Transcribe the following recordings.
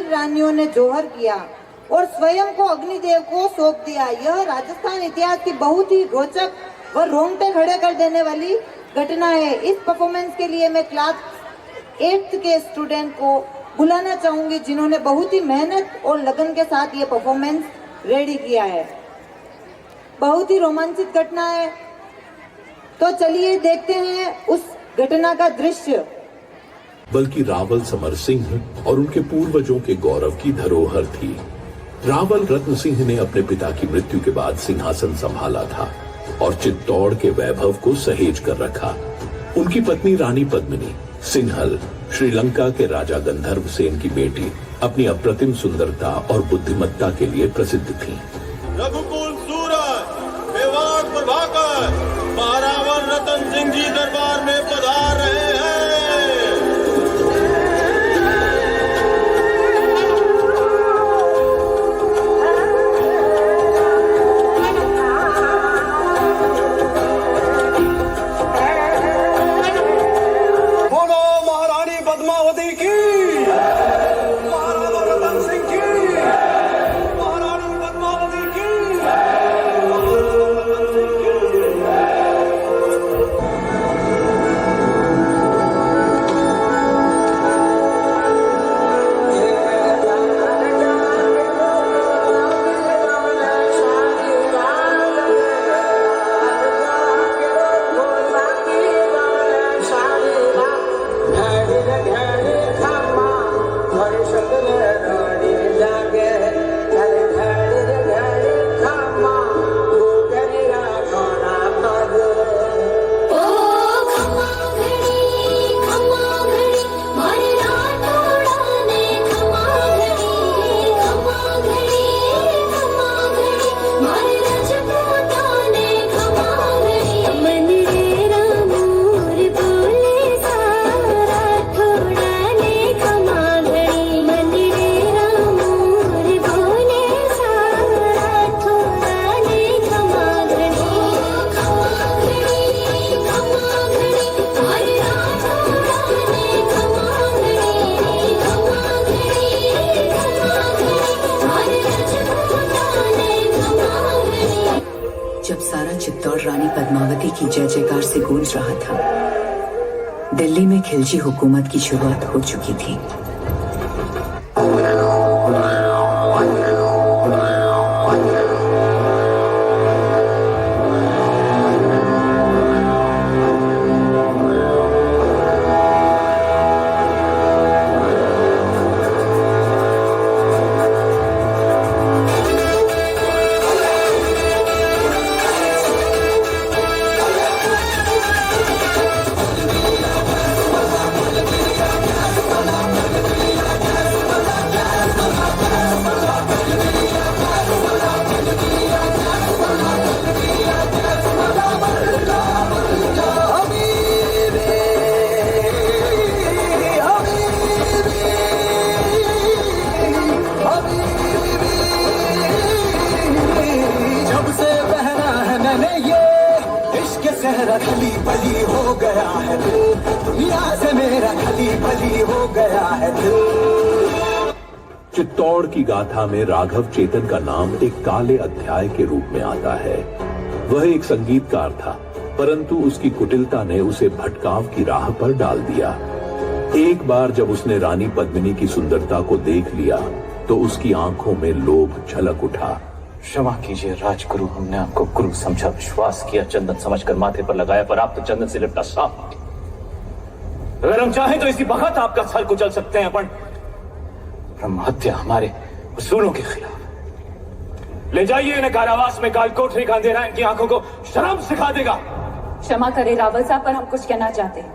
वीर रानियों ने जौहर किया और स्वयं को अग्निदेव को सौंप दिया। यह राजस्थान इतिहास की बहुत ही रोचक व रोंगटे खड़े कर देने वाली घटना है। इस परफॉर्मेंस के लिए मैं क्लास 8th के स्टूडेंट को बुलाना चाहूंगी, जिन्होंने बहुत ही मेहनत और लगन के साथ ये परफॉर्मेंस रेडी किया है। बहुत ही रोमांचित घटना है, तो चलिए देखते हैं उस घटना का दृश्य। बल्कि रावल समर सिंह और उनके पूर्वजों के गौरव की धरोहर थी। रावल रत्न सिंह ने अपने पिता की मृत्यु के बाद सिंहासन संभाला था और चित्तौड़ के वैभव को सहेज कर रखा। उनकी पत्नी रानी पद्मिनी सिंहल श्रीलंका के राजा गंधर्व सेन की बेटी अपनी अप्रतिम सुंदरता और बुद्धिमत्ता के लिए प्रसिद्ध थी। रघुकुल सूरज मेवाड़ प्रभाकर महारावल रतन सिंह जी दरबार में पधार रहे हैं। चित्तौड़ रानी पद्मावती की जय जयकार से गूंज रहा था, दिल्ली में खिलजी हुकूमत की शुरुआत हो चुकी थी। खली बली हो गया है दिल, दुनिया से मेरा खली बली हो गया है दिल। चित्तौड़ की गाथा में राघव चेतन का नाम एक काले अध्याय के रूप में आता है। वह एक संगीतकार था, परंतु उसकी कुटिलता ने उसे भटकाव की राह पर डाल दिया। एक बार जब उसने रानी पद्मिनी की सुंदरता को देख लिया तो उसकी आंखों में लोभ छलक उठा। क्षमा कीजिए राजगुरु, हमने आपको गुरु समझा, विश्वास किया, चंदन समझकर माथे पर लगाया, पर आप तो चंदन से लिपटा सांप। अगर हम चाहें तो इसी वक्त आपका सर कुचल सकते हैं, पर ब्रह्म हत्या हमारे उसूलों के खिलाफ। ले जाइए इन्हें कारावास में, काल कोठरी का अंधेरा इनकी आंखों को शर्म सिखा देगा। क्षमा करे रावल साहब, पर हम कुछ कहना चाहते हैं।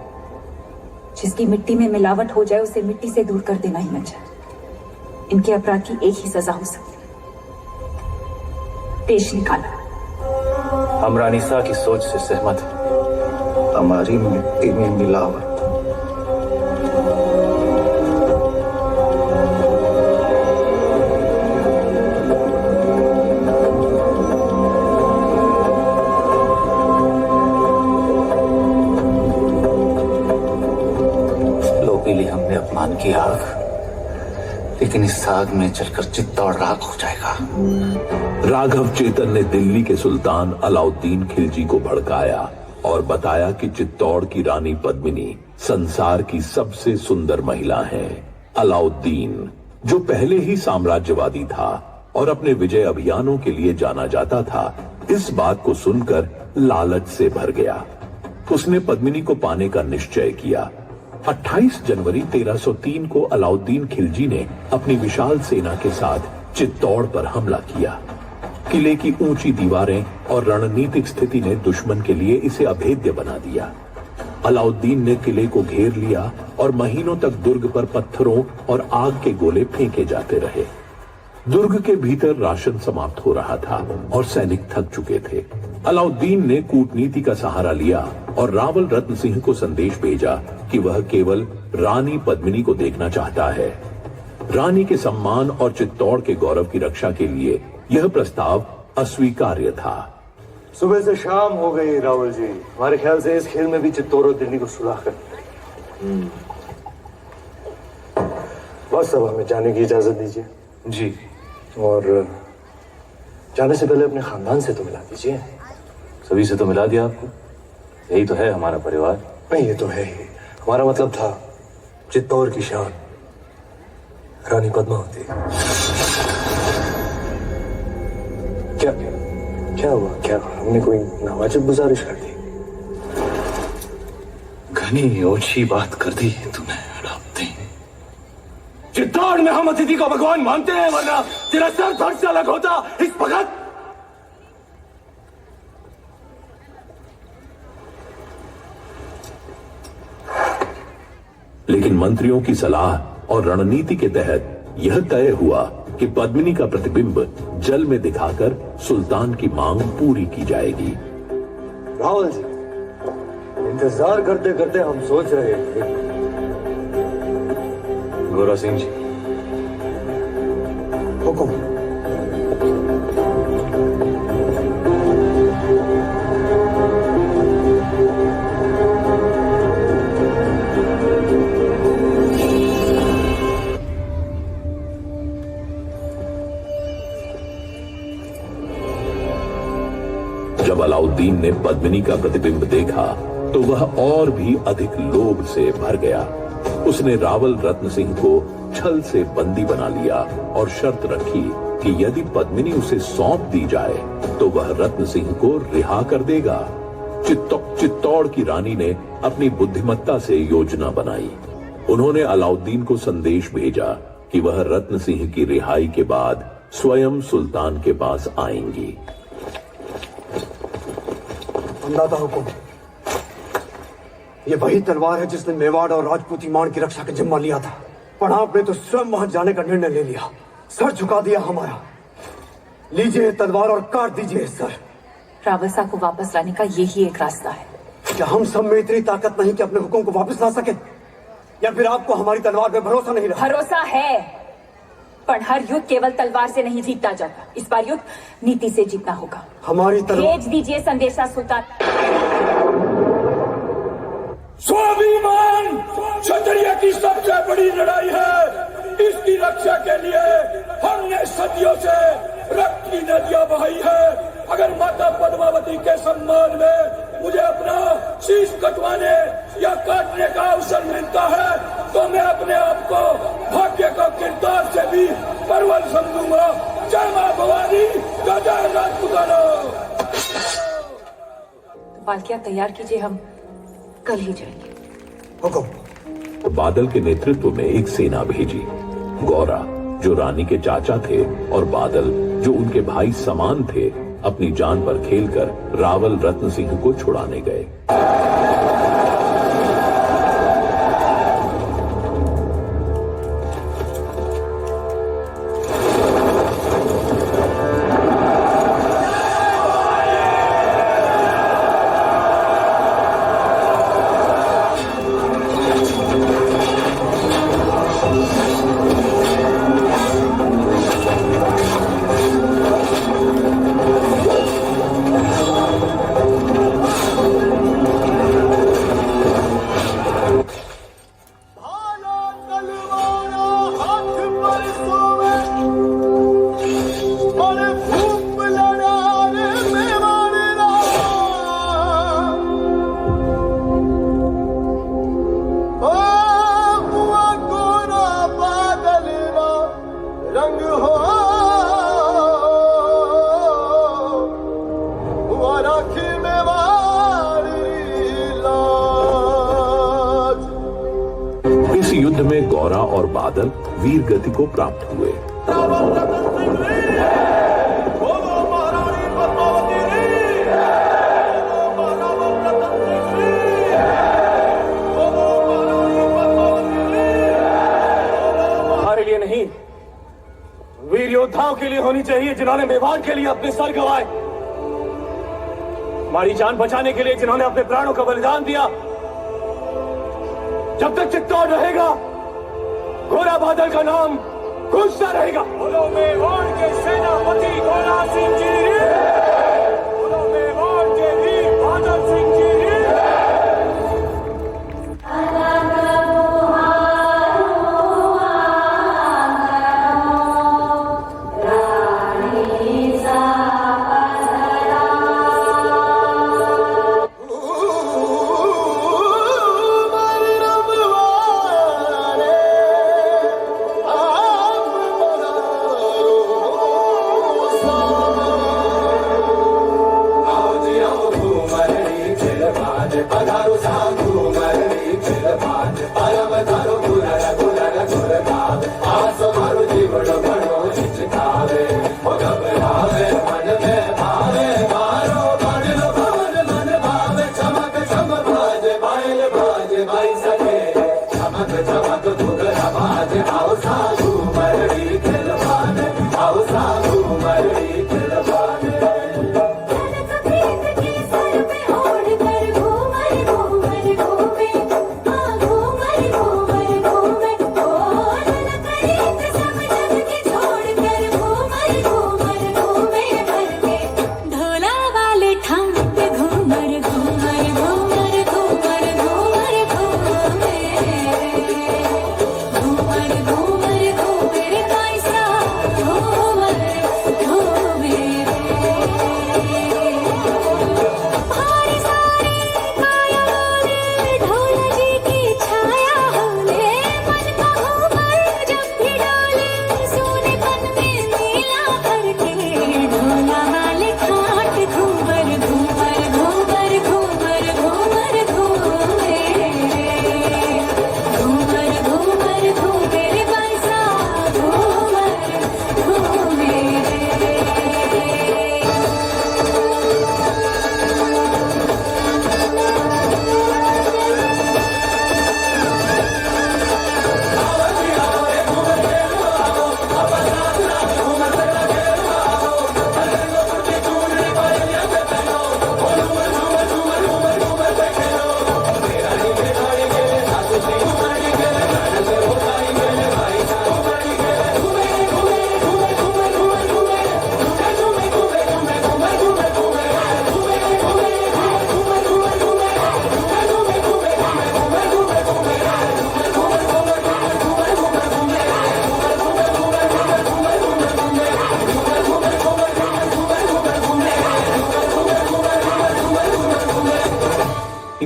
जिसकी मिट्टी में मिलावट हो जाए उसे मिट्टी से दूर कर देना ही अच्छा। इनके अपराध की एक ही सजा हो सकती, पेश निकाला। हम रानीसा की सोच से सहमत हैं। हमारी मिट्टी में मिलावट, लो पी ली हमने अपमान की आग, लेकिन इस आग में जलकर चित्तौड़ राख हो जाएगा। राघव चेतन ने दिल्ली के सुल्तान अलाउद्दीन खिलजी को भड़काया और बताया कि चित्तौड़ की रानी पद्मिनी संसार की सबसे सुंदर महिला है। अलाउद्दीन, जो पहले ही साम्राज्यवादी था और अपने विजय अभियानों के लिए जाना जाता था, इस बात को सुनकर लालच से भर गया। उसने पद्मिनी को पाने का निश्चय किया। 28 जनवरी 1303 को अलाउद्दीन खिलजी ने अपनी विशाल सेना के साथ चित्तौड़ पर हमला किया। किले की ऊंची दीवारें और रणनीतिक स्थिति ने दुश्मन के लिए इसे अभेद्य बना दिया। अलाउद्दीन ने किले को घेर लिया और महीनों तक दुर्ग पर पत्थरों और आग के गोले फेंके जाते रहे। दुर्ग के भीतर राशन समाप्त हो रहा था और सैनिक थक चुके थे। अलाउद्दीन ने कूटनीति का सहारा लिया और रावल रत्न सिंह को संदेश भेजा कि वह केवल रानी पद्मिनी को देखना चाहता है। रानी के सम्मान और चित्तौड़ के गौरव की रक्षा के लिए यह प्रस्ताव अस्वीकार्य था। सुबह से शाम हो गई रावल जी, हमारे ख्याल से इस खेल में भी चित्तौड़ और दिल्ली को सुलह कर। बस अब हमें जाने की इजाजत दीजिए। जी, और जाने से पहले अपने खानदान से तो मिला दीजिए। सभी से तो मिला दिया आपको, यही तो है हमारा परिवार। नहीं, ये तो है ही। हमारा मतलब था चित्तौड़ की शान रानी पद्मावती। क्या हुआ? क्या हमने कोई नावाजिब गुजारिश कर दी? घनी ओछी बात कर दी तूने अलाउद्दीन। चित्तौड़ में हम अतिथि को भगवान मानते हैं, वरना तेरा सर धड़ से अलग होता इस वक्त। लेकिन मंत्रियों की सलाह और रणनीति के तहत यह तय हुआ कि पद्मिनी का प्रतिबिंब जल में दिखाकर सुल्तान की मांग पूरी की जाएगी। रावल जी, इंतजार करते करते हम सोच रहे थे। गोरा सिंह जी, हुक्म। जब अलाउद्दीन ने पद्मिनी का प्रतिबिंब देखा तो वह और भी अधिक लोभ से भर गया। उसने रावल रत्न सिंह को छल से बंदी बना लिया और शर्त रखी कि यदि पद्मिनी उसे सौंप दी जाए तो वह रत्न सिंह को रिहा कर देगा। चित्तौड़ की रानी ने अपनी बुद्धिमत्ता से योजना बनाई। उन्होंने अलाउद्दीन को संदेश भेजा कि वह रत्न सिंह की रिहाई के बाद स्वयं सुल्तान के पास आएंगी। अंदाता हुकुम, ये वही तलवार है जिसने मेवाड़ और राजपूती मान की रक्षा का जिम्मा लिया था, पर आपने तो स्वयं वहां जाने का निर्णय ले लिया, सर झुका दिया हमारा। लीजिए तलवार और काट दीजिए सर। रावसा को वापस लाने का यही एक रास्ता है। क्या हम सब में इतनी ताकत नहीं कि अपने हुकुम को वापस ला सके, या फिर आपको हमारी तलवार पे भरोसा नहीं रहा? भरोसा है, पर हर युद्ध केवल तलवार से नहीं जीता जाता। इस बार युद्ध नीति से जीतना होगा। हमारी तलवार। भेज दीजिए संदेशा सुल्तान। स्वाभिमान क्षत्रिय की सबसे बड़ी लड़ाई है। इसकी रक्षा के लिए हमने सदियों से रक्त की नदियां बहाई है। अगर माता पद्मावती के सम्मान में मुझे अपना शीश कटवाने या काटने का अवसर मिलता है तो मैं अपने आप को भाग्य का किरदार से भी परवल समझूंगा। जय मां भवानी, जय राजपुताना। तो पालकियां तैयार कीजिए, हम कल ही जाएंगे। हुकुम। बादल के नेतृत्व में एक सेना भेजी। गौरा, जो रानी के चाचा थे, और बादल, जो उनके भाई समान थे, अपनी जान पर खेलकर रावल रत्न सिंह को छुड़ाने गए। बादल वीर गति को प्राप्त हुए। हमारे लिए नहीं, वीर योद्धाओं के लिए होनी चाहिए जिन्होंने मेवाड़ के लिए अपने सर गंवाए, हमारी जान बचाने के लिए जिन्होंने अपने प्राणों का बलिदान दिया। जब तक चित्तौड़ रहेगा, घोड़ा बादल का नाम गूंजता रहेगा। बोलो मेवाड़ के सेनापति घोड़ा सिंह जी, बोलो मेवाड़ के वीर बादल सिंह जी।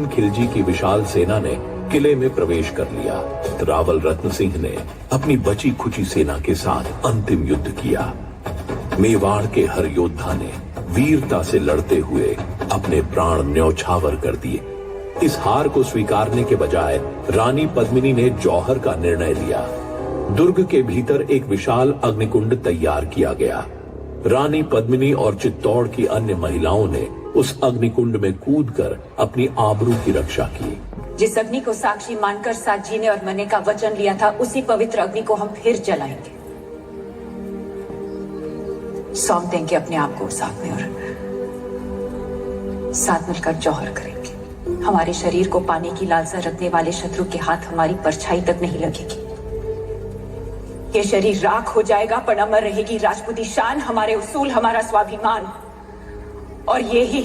खिलजी की विशाल सेना ने किले में प्रवेश कर लिया। रावल रत्न सिंह ने अपनी बची खुची सेना के साथ अंतिम युद्ध किया। मेवाड़ के हर योद्धा ने वीरता से लड़ते हुए अपने प्राण न्यौछावर कर दिए। इस हार को स्वीकारने के बजाय रानी पद्मिनी ने जौहर का निर्णय लिया। दुर्ग के भीतर एक विशाल अग्निकुंड तैयार किया गया। रानी पद्मिनी और चित्तौड़ की अन्य महिलाओं ने उस अग्निकुंड में कूदकर अपनी आबरू की रक्षा की। जिस अग्नि को साक्षी मानकर साथ जीने और मरने का वचन लिया था, उसी पवित्र अग्नि को हम फिर जलाएंगे। सौंप देंगे अपने आप को उस आग में और साथ मिलकर जौहर करेंगे। हमारे शरीर को पाने की लालसा रखने वाले शत्रु के हाथ हमारी परछाई तक नहीं लगेगी। ये शरीर राख हो जाएगा पर अमर रहेगी राजपूती शान, हमारे उसूल, हमारा स्वाभिमान। और ये ही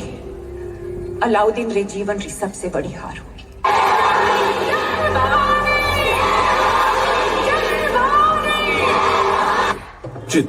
अलाउद्दीन रे जीवन की सबसे बड़ी हार होगी। चित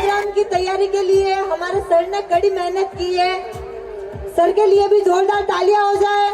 एग्जाम की तैयारी के लिए हमारे सर ने कड़ी मेहनत की है। सर के लिए भी जोरदार तालियां हो जाए।